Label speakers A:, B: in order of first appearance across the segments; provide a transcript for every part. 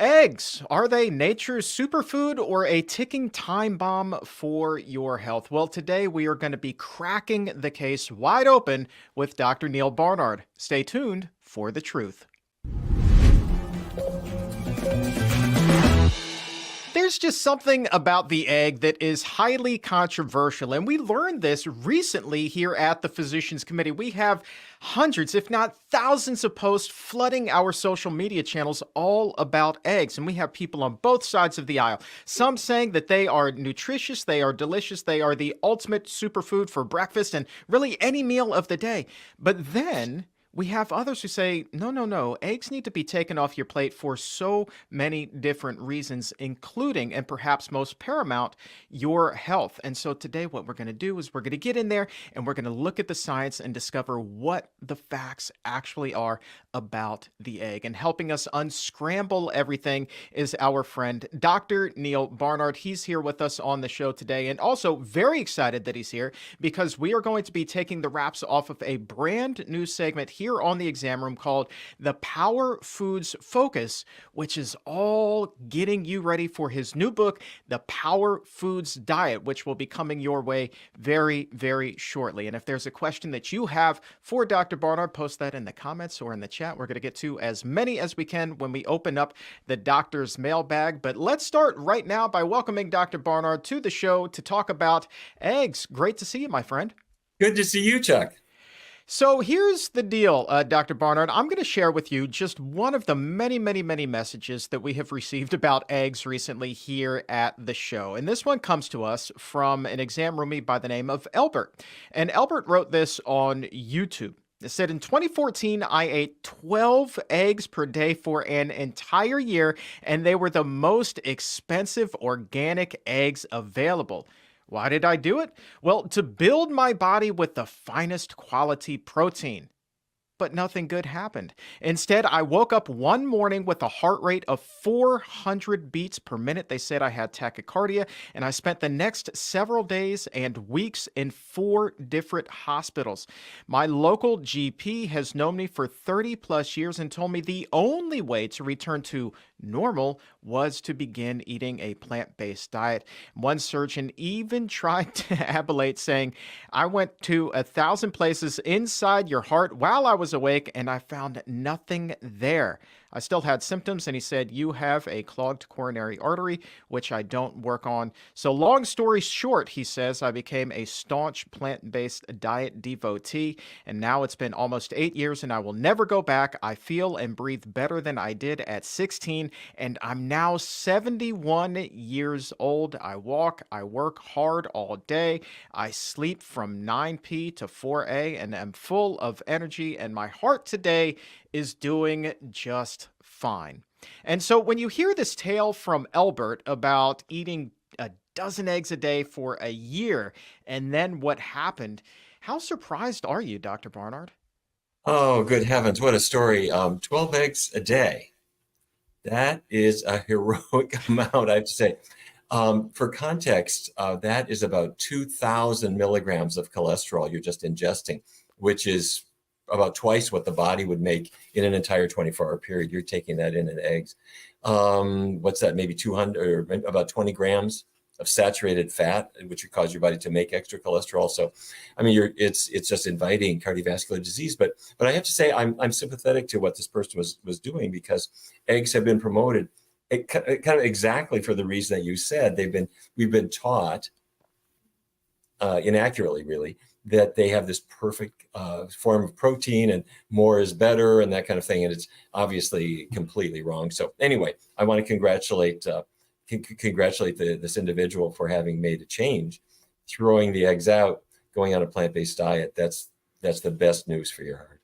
A: Eggs, are they nature's superfood or a ticking time bomb for your health? Well, today we are going to be cracking the case wide open with Dr. Neal Barnard. Stay tuned for the truth. There's just something about the egg that is highly controversial, and we learned this recently here at the Physicians Committee. We have hundreds, if not thousands, of posts flooding our social media channels all about eggs, and we have people on both sides of the aisle. Some saying that they are nutritious, they are delicious, they are the ultimate superfood for breakfast and really any meal of the day. But then we have others who say, no, no, no, eggs need to be taken off your plate for so many different reasons, including, and perhaps most paramount, your health. And so today, what we're going to do is we're going to get in there and we're going to look at the science and discover what the facts actually are about the egg. And helping us unscramble everything is our friend, Dr. Neal Barnard. He's here with us on the show today, and also very excited that he's here because we are going to be taking the wraps off of a brand new segment here on the exam room called the Power Foods Focus, which is all getting you ready for his new book, The Power Foods Diet, which will be coming your way very, very shortly. And if there's a question that you have for Dr. Barnard, post that in the comments or in the chat. We're going to get to as many as we can when we open up the doctor's mailbag. But let's start right now by welcoming Dr. Barnard to the show to talk about eggs. Great to see you, my friend.
B: Good to see you, Chuck.
A: So here's the deal, Dr. Barnard. I'm going to share with you just one of the many, many, many messages that we have received about eggs recently here at the show. And this one comes to us from an exam roomie by the name of Albert. And Albert wrote this on YouTube. It said, in 2014, I ate 12 eggs per day for an entire year, and they were the most expensive organic eggs available. Why did I do it? Well, to build my body with the finest quality protein. But nothing good happened. Instead, I woke up one morning with a heart rate of 400 beats per minute. They said I had tachycardia, and I spent the next several days and weeks in 4 different hospitals. My local GP has known me for 30 plus years and told me the only way to return to normal was to begin eating a plant-based diet. One surgeon even tried to ablate, saying, I went to 1,000 places inside your heart while I was awake, and I found nothing there. I still had symptoms, and he said, you have a clogged coronary artery, which I don't work on. So long story short, he says, I became a staunch plant-based diet devotee, and now it's been almost 8 years, and I will never go back. I feel and breathe better than I did at 16, and I'm now 71 years old. I walk, I work hard all day. I sleep from 9 p to 4 a, and am full of energy, and my heart today is doing just fine. And so when you hear this tale from Albert about eating a dozen eggs a day for a year and then what happened, how surprised are you, Dr. Barnard?
B: Oh, good heavens, what a story. 12 eggs a day. That is a heroic amount, I have to say. For context, that is about 2,000 milligrams of cholesterol you're just ingesting, which is about twice what the body would make in an entire 24-hour period. You're taking that in eggs. What's that? Maybe 200 or about 20 grams of saturated fat, which would cause your body to make extra cholesterol. So, I mean, it's just inviting cardiovascular disease. But I have to say, I'm sympathetic to what this person was doing, because eggs have been promoted kind of exactly for the reason that you said. We've been taught inaccurately, really, that they have this perfect form of protein and more is better and that kind of thing. And it's obviously completely wrong. So anyway, I want to congratulate this individual for having made a change, throwing the eggs out, going on a plant-based diet. That's the best news for your heart.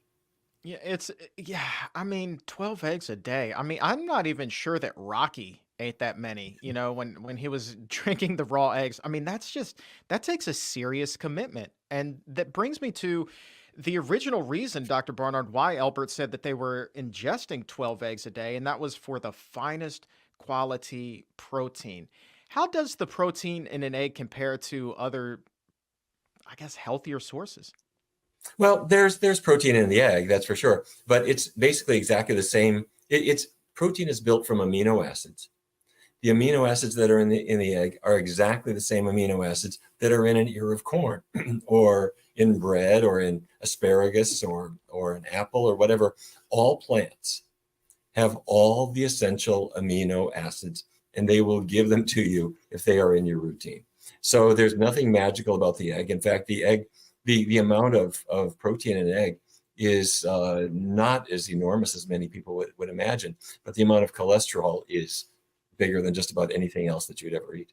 A: I mean, 12 eggs a day. I mean, I'm not even sure that Rocky ate that many, when he was drinking the raw eggs. I mean, that takes a serious commitment. And that brings me to the original reason, Dr. Barnard, why Albert said that they were ingesting 12 eggs a day, and that was for the finest quality protein. How does the protein in an egg compare to other, I guess, healthier sources?
B: Well, there's protein in the egg, that's for sure, but it's basically exactly the same. It's protein is built from amino acids. The amino acids that are in the egg are exactly the same amino acids that are in an ear of corn or in bread or in asparagus or an apple or whatever. All plants have all the essential amino acids, and they will give them to you if they are in your routine. So there's nothing magical about the egg. In fact, the egg, the amount of protein in an egg is not as enormous as many people would imagine, but the amount of cholesterol is bigger than just about anything else that you'd ever eat.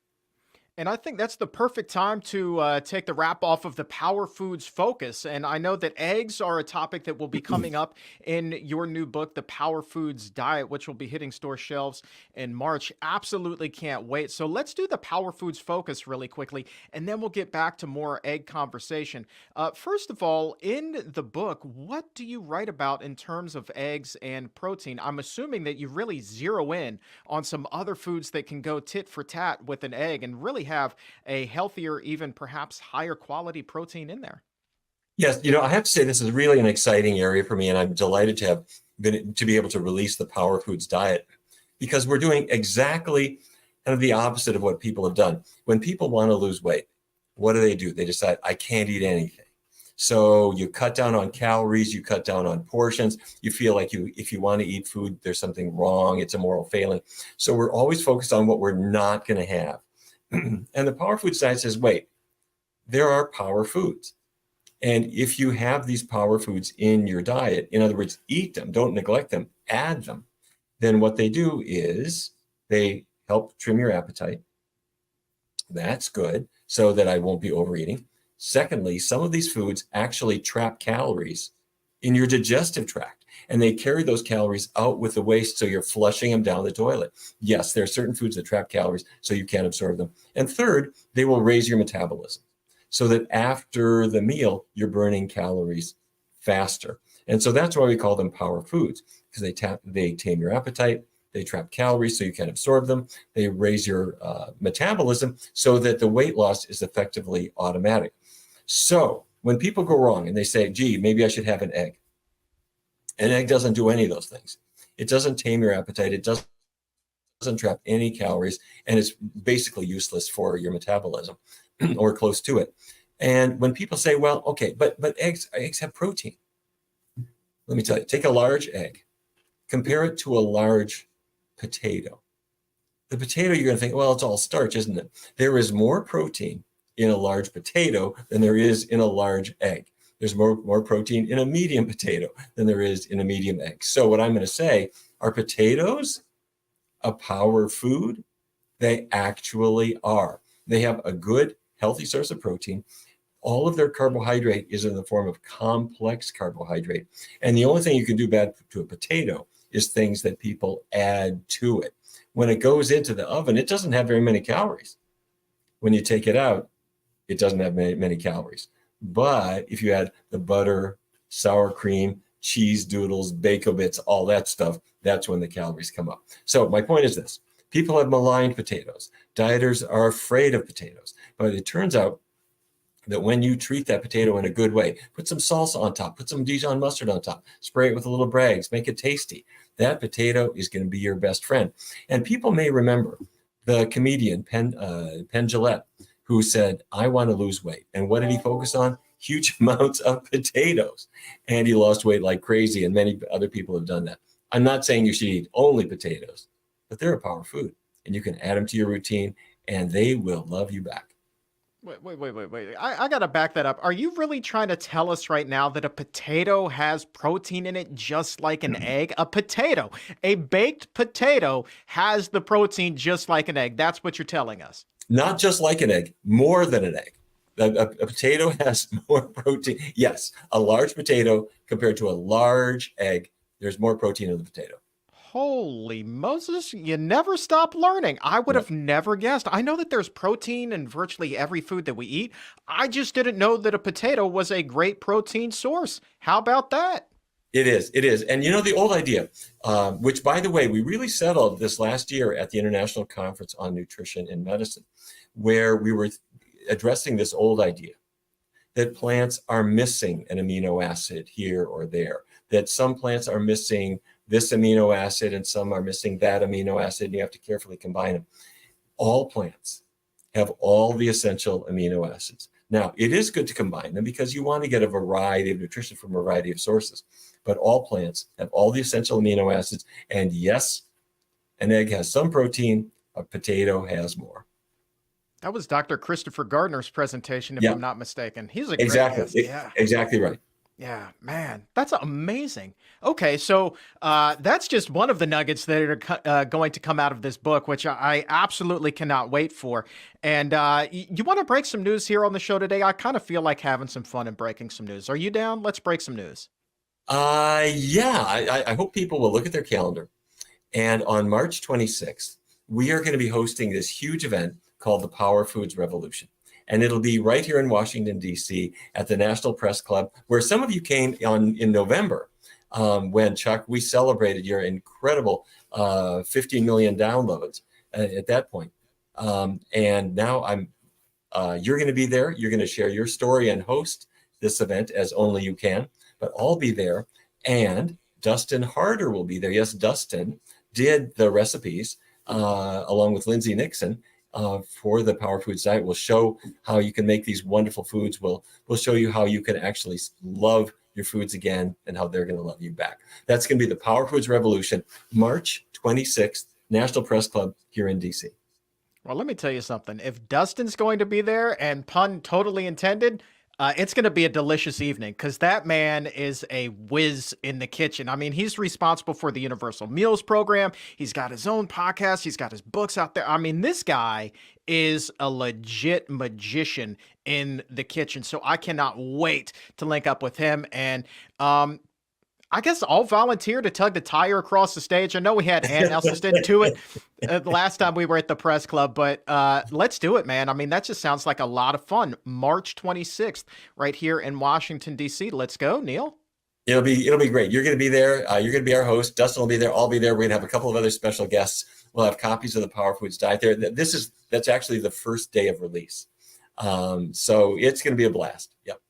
A: And I think that's the perfect time to take the wrap off of the Power Foods focus. And I know that eggs are a topic that will be coming up in your new book, The Power Foods Diet, which will be hitting store shelves in March. Absolutely can't wait. So let's do the Power Foods focus really quickly, and then we'll get back to more egg conversation. First of all, in the book, what do you write about in terms of eggs and protein? I'm assuming that you really zero in on some other foods that can go tit for tat with an egg and really have a healthier, even perhaps higher quality protein in there.
B: Yes, I have to say this is really an exciting area for me, and I'm delighted to be able to release the Power Foods Diet, because we're doing exactly kind of the opposite of what people have done. When people want to lose weight, what do? They decide, I can't eat anything. So you cut down on calories, you cut down on portions. You feel like if you want to eat food, there's something wrong. It's a moral failing. So we're always focused on what we're not going to have. And the Power Food Diet says, wait, there are power foods. And if you have these power foods in your diet, in other words, eat them, don't neglect them, add them, then what they do is they help trim your appetite. That's good, so that I won't be overeating. Secondly, some of these foods actually trap calories in your digestive tract, and they carry those calories out with the waste, so you're flushing them down the toilet. Yes, there are certain foods that trap calories, so you can't absorb them. And third, they will raise your metabolism, so that after the meal, you're burning calories faster. And so that's why we call them power foods, because they tame your appetite, they trap calories so you can absorb them, they raise your metabolism so that the weight loss is effectively automatic. So when people go wrong and they say, gee, maybe I should have an egg doesn't do any of those things. It doesn't tame your appetite. It doesn't trap any calories, and it's basically useless for your metabolism or close to it. And when people say, well, okay, but eggs have protein. Let me tell you, take a large egg, compare it to a large potato. The potato, you're going to think, well, it's all starch, isn't it? There is more protein in a large potato than there is in a large egg. There's more protein in a medium potato than there is in a medium egg. So what I'm going to say, are potatoes a power food? They actually are. They have a good, healthy source of protein. All of their carbohydrate is in the form of complex carbohydrate. And the only thing you can do bad to a potato is things that people add to it. When it goes into the oven, it doesn't have very many calories. When you take it out, it doesn't have many calories. But if you add the butter, sour cream, cheese doodles, bacon bits, all that stuff, that's when the calories come up. So my point is this: people have maligned potatoes. Dieters are afraid of potatoes. But it turns out that when you treat that potato in a good way, put some salsa on top, put some Dijon mustard on top, spray it with a little Bragg's, make it tasty, that potato is going to be your best friend. And people may remember the comedian Penn Jillette, who said, I want to lose weight. And what did he focus on? Huge amounts of potatoes. And he lost weight like crazy. And many other people have done that. I'm not saying you should eat only potatoes, but they're a power food. And you can add them to your routine, and they will love you back.
A: Wait. I got to back that up. Are you really trying to tell us right now that a potato has protein in it just like an egg? A baked potato has the protein just like an egg. That's what you're telling us.
B: Not just like an egg, more than an egg. A potato has more protein. Yes, a large potato compared to a large egg, there's more protein in the potato.
A: Holy Moses, you never stop learning. I would
B: Yep.
A: have never guessed. I know that there's protein in virtually every food that we eat. I just didn't know that a potato was a great protein source. How about that?
B: It is. And the old idea, which, by the way, we really settled this last year at the International Conference on Nutrition and Medicine, where we were addressing this old idea that plants are missing an amino acid here or there, that some plants are missing this amino acid and some are missing that amino acid, and you have to carefully combine them. All plants have all the essential amino acids. Now, it is good to combine them because you want to get a variety of nutrition from a variety of sources. But all plants have all the essential amino acids. And yes, an egg has some protein, a potato has more.
A: That was Dr. Christopher Gardner's presentation, if
B: Yeah,
A: I'm not mistaken. He's a great
B: exactly.
A: guest. Yeah.
B: Exactly right.
A: Yeah, man, that's amazing. Okay, so that's just one of the nuggets that are going to come out of this book, which I absolutely cannot wait for. And you want to break some news here on the show today? I kind of feel like having some fun and breaking some news. Are you down? Let's break some news.
B: Yeah, I hope people will look at their calendar. And on March 26th, we are going to be hosting this huge event called the Power Foods Revolution. And it'll be right here in Washington, D.C. at the National Press Club, where some of you came in November when, Chuck, we celebrated your incredible 50 million downloads at that point. And now you're going to be there. You're going to share your story and host this event as only you can. But I'll be there. And Dustin Harder will be there. Yes, Dustin did the recipes along with Lindsay Nixon. For the Power Foods Diet. We'll show how you can make these wonderful foods. We'll show you how you can actually love your foods again and how they're going to love you back. That's going to be the Power Foods Revolution, March 26th, National Press Club here in DC.
A: Well, let me tell you something. If Dustin's going to be there, and pun totally intended, it's going to be a delicious evening because that man is a whiz in the kitchen. I mean, he's responsible for the Universal Meals program. He's got his own podcast. He's got his books out there. I mean, this guy is a legit magician in the kitchen. So I cannot wait to link up with him. And I guess I'll volunteer to tug the tire across the stage. I know we had Ann Elston do it the last time we were at the press club, but let's do it, man. I mean, that just sounds like a lot of fun. March 26th, right here in Washington, D.C. Let's go, Neal.
B: It'll be great. You're going to be there. You're going to be our host. Dustin will be there. I'll be there. We're going to have a couple of other special guests. We'll have copies of the Power Foods Diet there. That's actually the first day of release. So it's going to be a blast. Yep.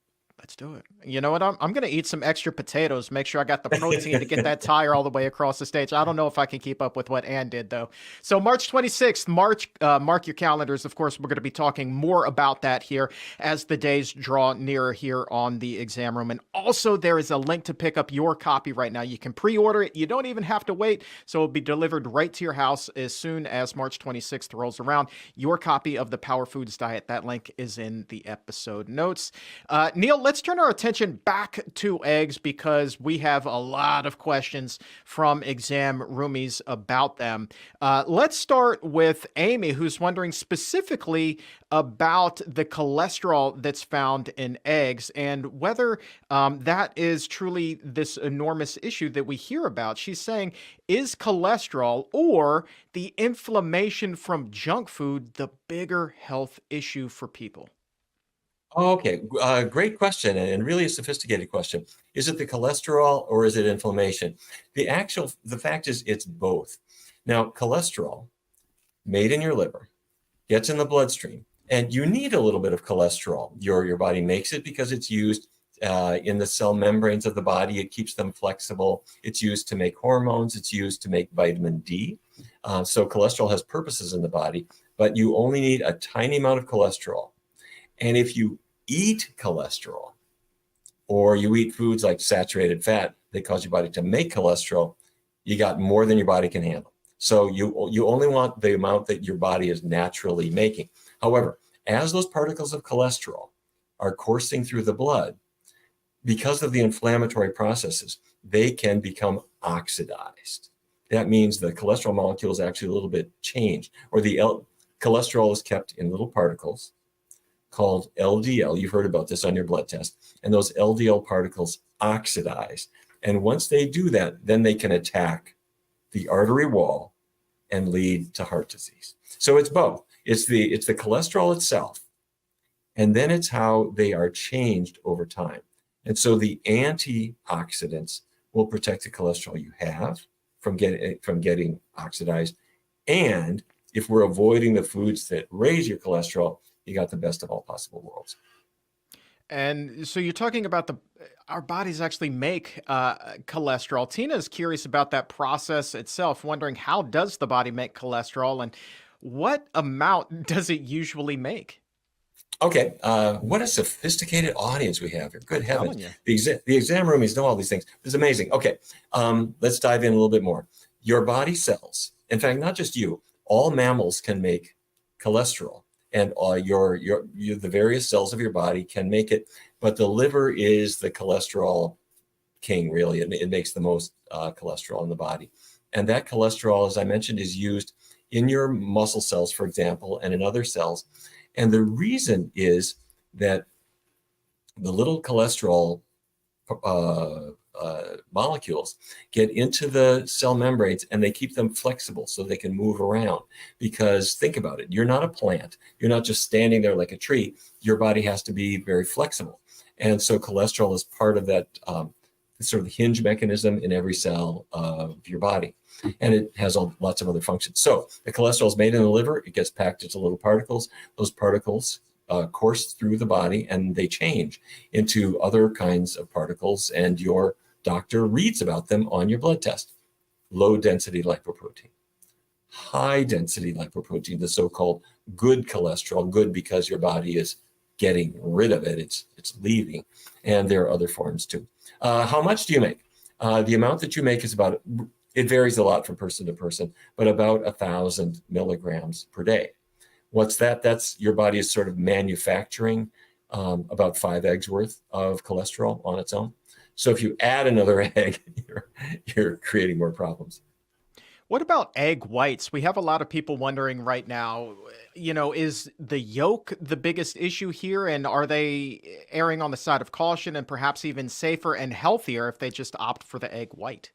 A: Let's do it. You know what? I'm going to eat some extra potatoes, make sure I got the protein to get that tire all the way across the stage. I don't know if I can keep up with what Ann did, though. So March 26th, mark your calendars. Of course, we're going to be talking more about that here as the days draw nearer here on the exam room. And also, there is a link to pick up your copy right now. You can pre-order it. You don't even have to wait. So it'll be delivered right to your house as soon as March 26th rolls around. Your copy of the Power Foods Diet. That link is in the episode notes. Neal, let's turn our attention back to eggs because we have a lot of questions from exam roomies about them. Let's start with Amy, who's wondering specifically about the cholesterol that's found in eggs and whether that is truly this enormous issue that we hear about. She's saying, is cholesterol or the inflammation from junk food the bigger health issue for people?
B: Okay, great question and really a sophisticated question. Is it the cholesterol or is it inflammation? The fact is it's both. Now, cholesterol made in your liver gets in the bloodstream and you need a little bit of cholesterol. Your body makes it because it's used in the cell membranes of the body. It keeps them flexible. It's used to make hormones. It's used to make vitamin D. So cholesterol has purposes in the body, but you only need a tiny amount of cholesterol. And if you eat cholesterol or you eat foods like saturated fat that cause your body to make cholesterol, you got more than your body can handle. So you only want the amount that your body is naturally making. However, as those particles of cholesterol are coursing through the blood, because of the inflammatory processes, they can become oxidized. That means the cholesterol molecule is actually a little bit changed, or the cholesterol is kept in little particles called LDL. You've heard about this on your blood test. And those LDL particles oxidize. And once they do that, then they can attack the artery wall and lead to heart disease. So it's both. It's the cholesterol itself, and then it's how they are changed over time. And so the antioxidants will protect the cholesterol you have from getting oxidized. And if we're avoiding the foods that raise your cholesterol, you got the best of all possible worlds.
A: And so you're talking about the our bodies actually make cholesterol. Tina is curious about that process itself, wondering how does the body make cholesterol and what amount does it usually make?
B: Okay, what a sophisticated audience we have here. Good heavens.
A: Telling you.
B: The exam roomies know all these things. It's amazing. Okay, let's dive in a little bit more. Your body cells, in fact, not just you, all mammals can make cholesterol, and the various cells of your body can make it, but the liver is the cholesterol king, really. It makes the most cholesterol in the body. And that cholesterol, as I mentioned, is used in your muscle cells, for example, and in other cells. And the reason is that the little cholesterol molecules get into the cell membranes and they keep them flexible so they can move around. Because think about it, you're not a plant. You're not just standing there like a tree. Your body has to be very flexible. And so cholesterol is part of that sort of hinge mechanism in every cell of your body. And it has lots of other functions. So the cholesterol is made in the liver. It gets packed into little particles. Those particles course through the body and they change into other kinds of particles. And your doctor reads about them on your blood test. Low density lipoprotein, high density lipoprotein, the so-called good cholesterol, good because your body is getting rid of it. It's leaving. And there are other forms too. How much do you make? The amount that you make is about, it varies a lot from person to person, but about 1,000 milligrams per day. What's that? That's your body is sort of manufacturing about 5 eggs worth of cholesterol on its own. So if you add another egg, you're creating more problems.
A: What about egg whites? We have a lot of people wondering right now, is the yolk the biggest issue here? And are they erring on the side of caution and perhaps even safer and healthier if they just opt for the egg white?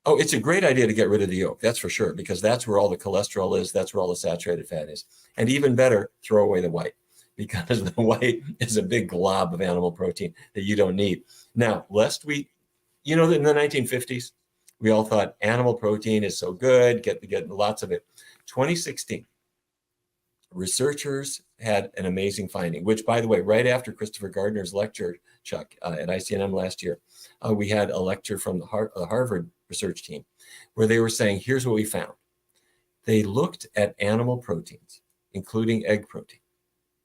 B: Oh, it's a great idea to get rid of the yolk, that's for sure, because that's where all the cholesterol is, that's where all the saturated fat is. And even better, throw away the white, because the white is a big glob of animal protein that you don't need. Now, lest we, in the 1950s, we all thought animal protein is so good, get lots of it. 2016, researchers had an amazing finding, which, by the way, right after Christopher Gardner's lecture, Chuck, at ICNM last year, we had a lecture from the Harvard research team where they were saying, here's what we found. They looked at animal proteins, including egg protein,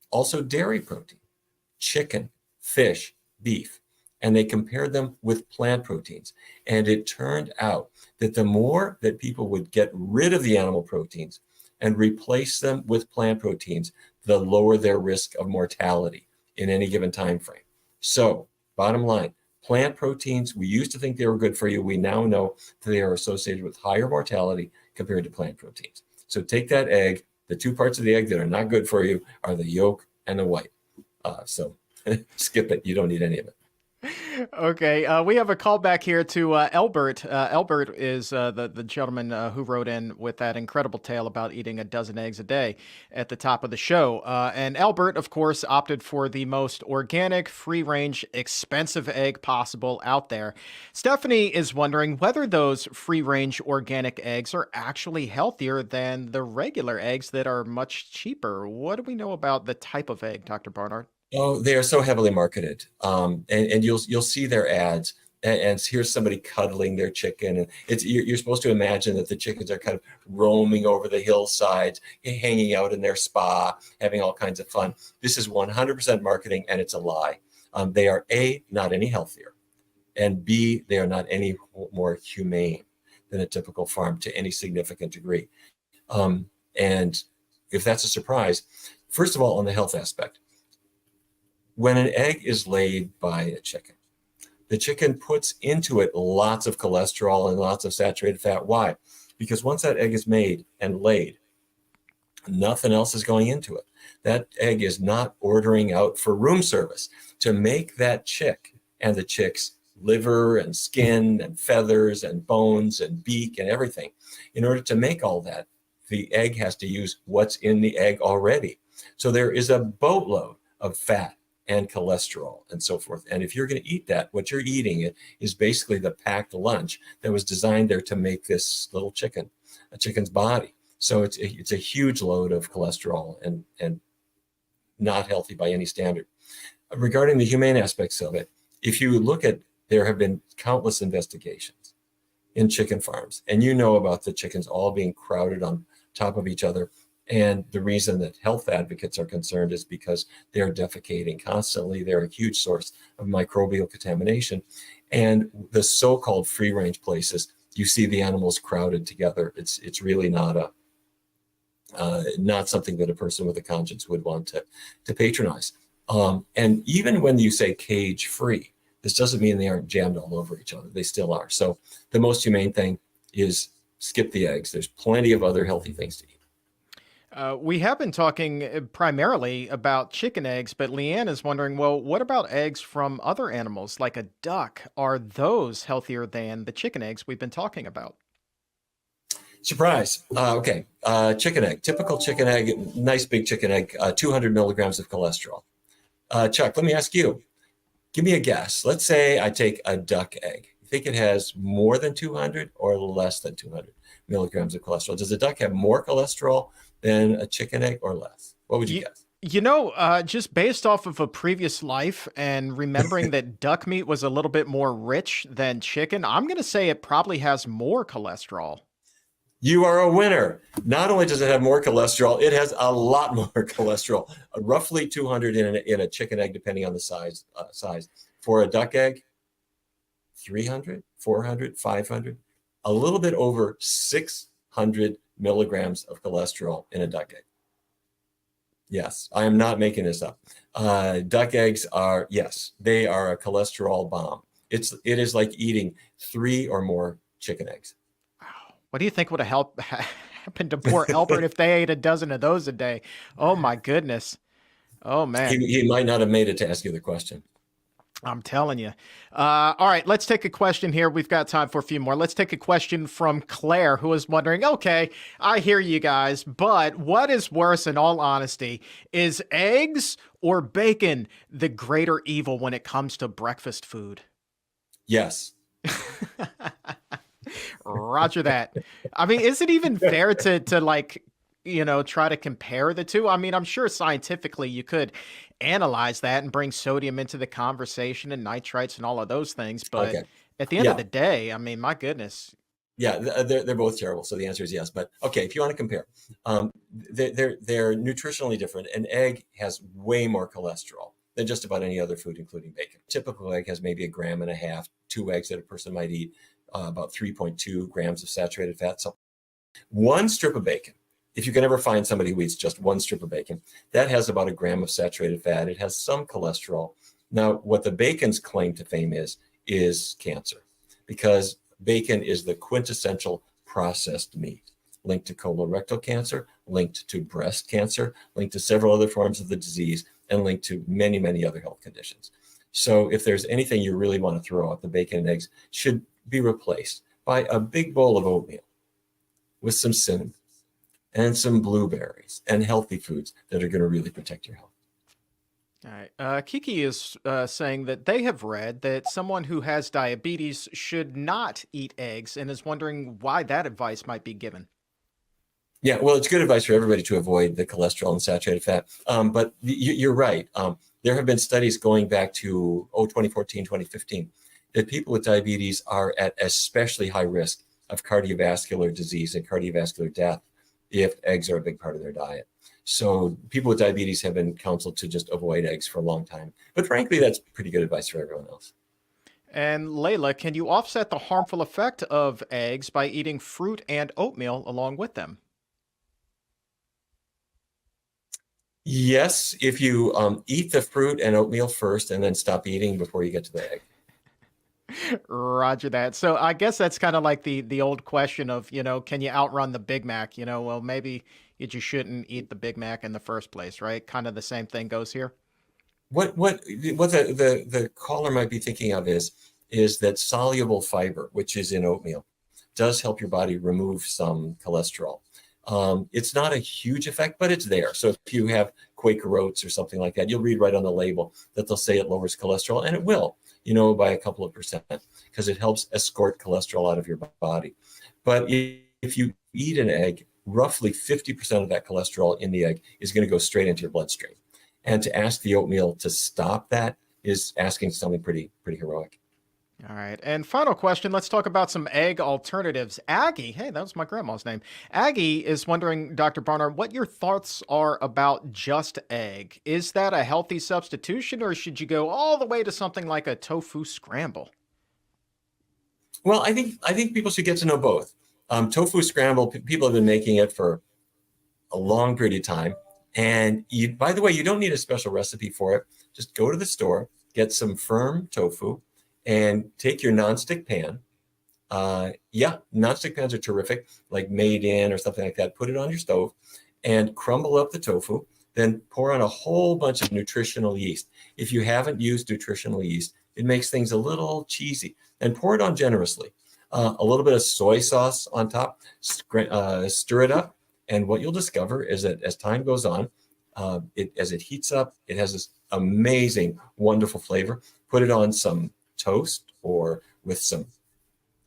B: also dairy protein, chicken, fish, beef, and they compared them with plant proteins. And it turned out that the more that people would get rid of the animal proteins and replace them with plant proteins, the lower their risk of mortality in any given time frame. So, bottom line, plant proteins, we used to think they were good for you. We now know that they are associated with higher mortality compared to plant proteins. So take that egg. The two parts of the egg that are not good for you are the yolk and the white. So skip it. You don't need any of it.
A: Okay, we have a call back here to Elbert. Elbert is the gentleman who wrote in with that incredible tale about eating a dozen eggs a day at the top of the show. And Elbert, of course, opted for the most organic, free-range, expensive egg possible out there. Stephanie is wondering whether those free-range organic eggs are actually healthier than the regular eggs that are much cheaper. What do we know about the type of egg, Dr. Barnard?
B: Oh, they are so heavily marketed, and you'll see their ads. And here's somebody cuddling their chicken, and you're supposed to imagine that the chickens are kind of roaming over the hillsides, hanging out in their spa, having all kinds of fun. This is 100% marketing, and it's a lie. They are A, not any healthier, and B, they are not any more humane than a typical farm to any significant degree. And if that's a surprise, first of all, on the health aspect, when an egg is laid by a chicken, the chicken puts into it lots of cholesterol and lots of saturated fat. Why? Because once that egg is made and laid, nothing else is going into it. That egg is not ordering out for room service to make that chick and the chick's liver and skin and feathers and bones and beak and everything. In order to make all that, the egg has to use what's in the egg already. So there is a boatload of fat and cholesterol and so forth. And if you're going to eat that, what you're eating is basically the packed lunch that was designed there to make this little chicken, a chicken's body. So it's a huge load of cholesterol and not healthy by any standard. Regarding the humane aspects of it, if you look at, there have been countless investigations in chicken farms, and you know about the chickens all being crowded on top of each other. And the reason that health advocates are concerned is because they're defecating constantly. They're a huge source of microbial contamination. And the so-called free-range places, you see the animals crowded together. It's really not something that a person with a conscience would want to patronize. And even when you say cage-free, this doesn't mean they aren't jammed all over each other. They still are. So the most humane thing is skip the eggs. There's plenty of other healthy things to eat.
A: We have been talking primarily about chicken eggs, but Leanne is wondering, well, what about eggs from other animals like a duck? Are those healthier than the chicken eggs we've been talking about?
B: Surprise. Okay. Chicken egg, typical chicken egg, nice big chicken egg, 200 milligrams of cholesterol. Chuck, let me ask you, give me a guess. Let's say I take a duck egg. You think it has more than 200 or less than 200 milligrams of cholesterol? Does a duck have more cholesterol than a chicken egg or less? What would you guess?
A: Just based off of a previous life and remembering that duck meat was a little bit more rich than chicken, I'm going to say it probably has more cholesterol.
B: You are a winner. Not only does it have more cholesterol, it has a lot more cholesterol, roughly 200 in a chicken egg, depending on the size. For a duck egg, 300, 400, 500, a little bit over 600 milligrams of cholesterol in a duck egg. Yes, I am not making this up. Duck eggs are, yes, they are a cholesterol bomb. It is like eating 3 or more chicken eggs.
A: Wow. What do you think would have happened to poor Albert if they ate a dozen of those a day? Oh my goodness. Oh man.
B: He might not have made it to ask you the question.
A: I'm telling you. All right, let's take a question here. We've got time for a few more. Let's take a question from Claire, who is wondering, okay, I hear you guys, but what is worse in all honesty? Is eggs or bacon the greater evil when it comes to breakfast food?
B: Yes.
A: Roger that. I mean, is it even fair to like, try to compare the two? I mean, I'm sure scientifically you could analyze that and bring sodium into the conversation and nitrites and all of those things. But
B: Okay.
A: at the end of the day, I mean, my goodness.
B: Yeah, they're both terrible. So the answer is yes. But okay, if you want to compare, they're nutritionally different. An egg has way more cholesterol than just about any other food, including bacon. Typical egg has maybe 1.5 grams, 2 eggs that a person might eat, about 3.2 grams of saturated fat. So one strip of bacon, if you can ever find somebody who eats just one strip of bacon, that has about 1 gram of saturated fat. It has some cholesterol. Now, what the bacon's claim to fame is cancer, because bacon is the quintessential processed meat, linked to colorectal cancer, linked to breast cancer, linked to several other forms of the disease, and linked to many, many other health conditions. So if there's anything you really want to throw out, the bacon and eggs should be replaced by a big bowl of oatmeal with some cinnamon and some blueberries and healthy foods that are going to really protect your health.
A: All right. Kiki is saying that they have read that someone who has diabetes should not eat eggs and is wondering why that advice might be given.
B: Yeah, well, it's good advice for everybody to avoid the cholesterol and saturated fat. But you're right. There have been studies going back to 2014, 2015, that people with diabetes are at especially high risk of cardiovascular disease and cardiovascular death if eggs are a big part of their diet. So people with diabetes have been counseled to just avoid eggs for a long time. But frankly, that's pretty good advice for everyone else.
A: And Layla, can you offset the harmful effect of eggs by eating fruit and oatmeal along with them?
B: Yes, if you eat the fruit and oatmeal first and then stop eating before you get to the egg.
A: Roger that. So I guess that's kind of like the old question of, can you outrun the Big Mac? Well, maybe you just shouldn't eat the Big Mac in the first place, right? Kind of the same thing goes here.
B: What the caller might be thinking of is that soluble fiber, which is in oatmeal, does help your body remove some cholesterol. It's not a huge effect, but it's there. So if you have Quaker oats or something like that, you'll read right on the label that they'll say it lowers cholesterol, and it will, by a couple of percent, because it helps escort cholesterol out of your body. But if you eat an egg, roughly 50% of that cholesterol in the egg is going to go straight into your bloodstream. And to ask the oatmeal to stop that is asking something pretty heroic.
A: All right. And final question. Let's talk about some egg alternatives. Aggie, hey, that was my grandma's name. Aggie is wondering, Dr. Barnard, what your thoughts are about just egg. Is that a healthy substitution, or should you go all the way to something like a tofu scramble?
B: Well, I think people should get to know both. Tofu scramble, people have been making it for a long period of time. And by the way, you don't need a special recipe for it. Just go to the store, get some firm tofu, and take your nonstick pan. Yeah, nonstick pans are terrific, like Made In or something like that. Put it on your stove and crumble up the tofu. Then pour on a whole bunch of nutritional yeast. If you haven't used nutritional yeast, it makes things a little cheesy. And pour it on generously. A little bit of soy sauce on top. Stir it up. And what you'll discover is that as time goes on, as it heats up, it has this amazing, wonderful flavor. Put it on some toast or with some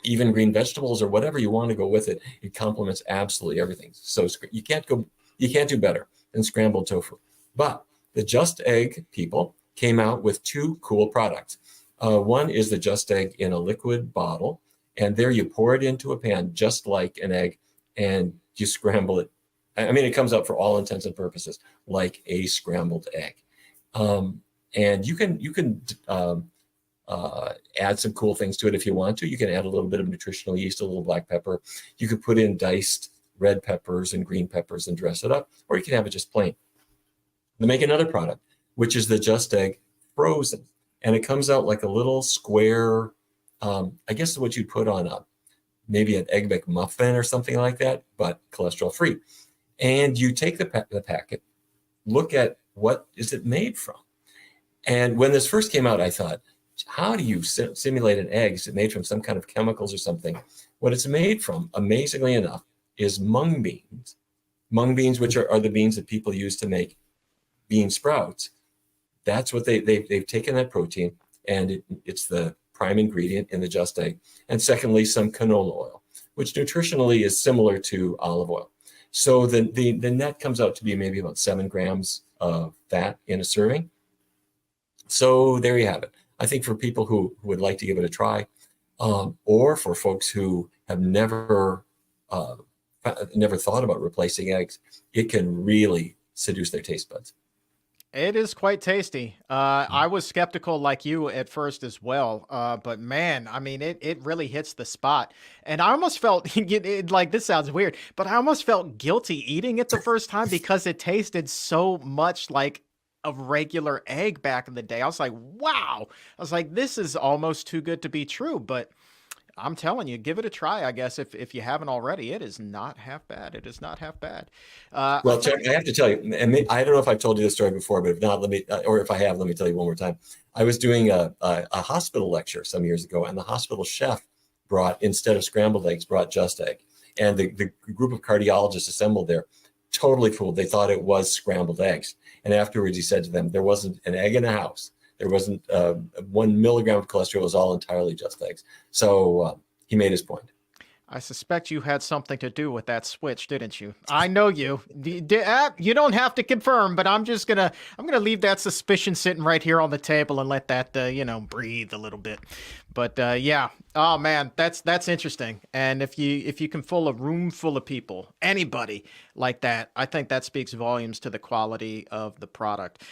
B: even green vegetables or whatever you want to go with it. It complements absolutely everything. So you can't do better than scrambled tofu. But the Just Egg people came out with two cool products. One is the Just Egg in a liquid bottle, and there you pour it into a pan just like an egg, and you scramble it. I mean, it comes out for all intents and purposes like a scrambled egg. And you can add some cool things to it if you want to. You can add a little bit of nutritional yeast, a little black pepper. You could put in diced red peppers and green peppers and dress it up, or you can have it just plain. They make another product, which is the Just Egg frozen. And it comes out like a little square, I guess what you'd put on maybe an Egg McMuffin or something like that, but cholesterol free. And you take the packet, look at what is it made from. And when this first came out, I thought, how do you simulate an egg? Is it made from some kind of chemicals or something? What it's made from, amazingly enough, is mung beans. Mung beans, which are the beans that people use to make bean sprouts. That's what they've taken that protein, and it's the prime ingredient in the Just Egg. And secondly, some canola oil, which nutritionally is similar to olive oil. So the net comes out to be maybe about 7 grams of fat in a serving. So there you have it. I think for people who would like to give it a try, or for folks who have never thought about replacing eggs, it can really seduce their taste buds.
A: It is quite tasty. I was skeptical like you at first as well. But man, I mean, it really hits the spot. And I almost felt like this sounds weird, but I almost felt guilty eating it the first time because it tasted so much like a regular egg back in the day. I was like, wow. I was like, this is almost too good to be true. But I'm telling you, give it a try, I guess, if you haven't already. It is not half bad. It is not half bad.
B: Well, Chuck, I have to tell you, and I don't know if I've told you this story before, but if not, or if I have, let me tell you one more time. I was doing a hospital lecture some years ago, and the hospital chef instead of scrambled eggs, brought Just Egg. And the group of cardiologists assembled there, totally fooled. They thought it was scrambled eggs. And afterwards, he said to them, there wasn't an egg in the house. There wasn't 1 milligram of cholesterol. It was all entirely Just Eggs. So he made his point.
A: I suspect you had something to do with that switch, didn't you? I know you. You don't have to confirm, but I'm gonna leave that suspicion sitting right here on the table and let that breathe a little bit. But yeah, oh man, that's interesting. And if you can fool a room full of people, anybody like that, I think that speaks volumes to the quality of the product.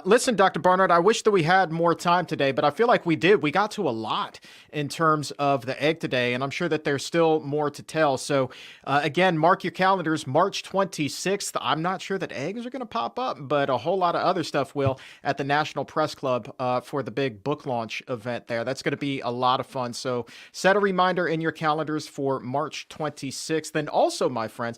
A: Listen, Dr. Barnard, I wish that we had more time today, but I feel like we did. We got to a lot in terms of the egg today, and I'm sure that there's still more to tell. So again, mark your calendars, March 26th. I'm not sure that eggs are going to pop up, but a whole lot of other stuff will at the National Press Club for the big book launch event there. That's going to be a lot of fun. So set a reminder in your calendars for March 26th. And also, my friends,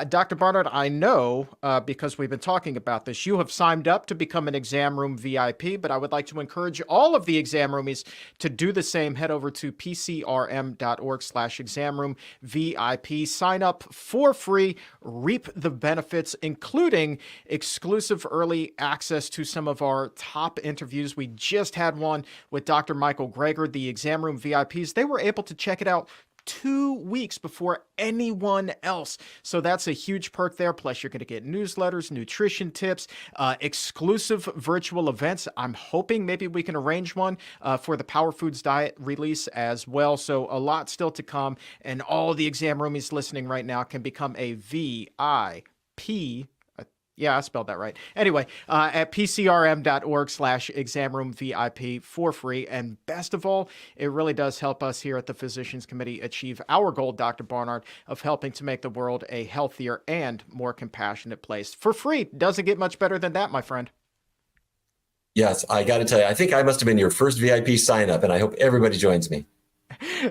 A: Dr. Barnard, I know because we've been talking about this, you have signed up to become an exam room VIP, but I would like to encourage all of the exam roomies to do the same. Head over to pcrm.org/exam room VIP. Sign up for free, reap the benefits, including exclusive early access to some of our top interviews. We just had one with Dr. Michael Gregory, the exam room VIPs. They were able to check it out 2 weeks before anyone else. So that's a huge perk there. Plus, you're going to get newsletters, nutrition tips, exclusive virtual events. I'm hoping maybe we can arrange one for the Power Foods Diet release as well. So a lot still to come. And all the exam roomies listening right now can become a VIP. Yeah, I spelled that right. Anyway, at pcrm.org/examroomvip for free. And best of all, it really does help us here at the Physicians Committee achieve our goal, Dr. Barnard, of helping to make the world a healthier and more compassionate place. For free. Doesn't get much better than that, my friend.
B: Yes, I got to tell you, I think I must have been your first VIP sign up, and I hope everybody joins me.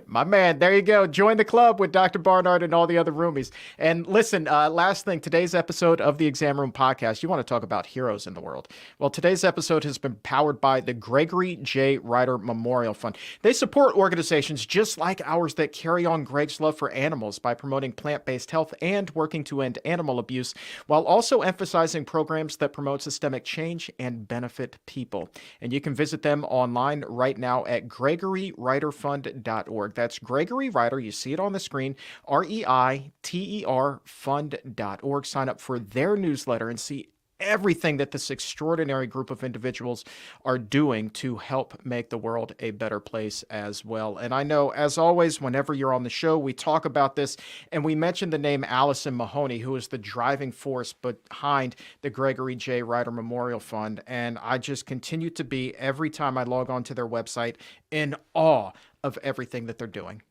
A: My man, there you go. Join the club with Dr. Barnard and all the other roomies. And listen, last thing, today's episode of the Exam Room Podcast, you want to talk about heroes in the world. Well, today's episode has been powered by the Gregory J. Ryder Memorial Fund. They support organizations just like ours that carry on Greg's love for animals by promoting plant-based health and working to end animal abuse, while also emphasizing programs that promote systemic change and benefit people. And you can visit them online right now at GregoryRyderFund.org. That's Gregory Ryder. You see it on the screen, REITER fund.org. Sign up for their newsletter and see everything that this extraordinary group of individuals are doing to help make the world a better place as well. And I know, as always, whenever you're on the show, we talk about this, and we mentioned the name Allison Mahoney, who is the driving force behind the Gregory J. Ryder Memorial Fund. And I just continue to be, every time I log on to their website, in awe of everything that they're doing.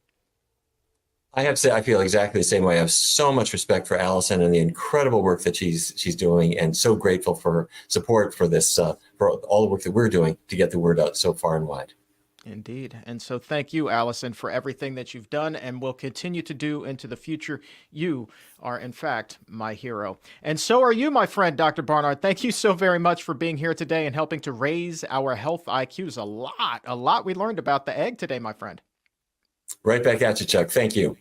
B: I have to say, I feel exactly the same way. I have so much respect for Allison and the incredible work that she's doing, and so grateful for her support for this, for all the work that we're doing to get the word out so far and wide.
A: Indeed. And so thank you, Allison, for everything that you've done and will continue to do into the future. You are, in fact, my hero. And so are you, my friend, Dr. Barnard. Thank you so very much for being here today and helping to raise our health IQs. A lot we learned about the egg today, my friend.
B: Right back at you, Chuck. Thank you.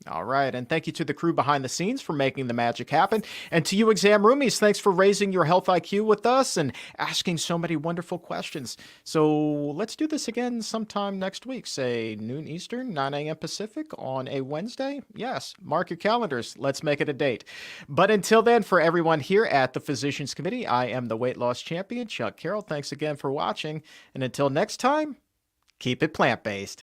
A: All right. And thank you to the crew behind the scenes for making the magic happen. And to you, exam roomies, thanks for raising your health IQ with us and asking so many wonderful questions. So let's do this again sometime next week, say noon Eastern, 9 a.m. Pacific on a Wednesday. Yes, mark your calendars. Let's make it a date. But until then, for everyone here at the Physicians Committee, I am the weight loss champion, Chuck Carroll. Thanks again for watching. And until next time, keep it plant-based.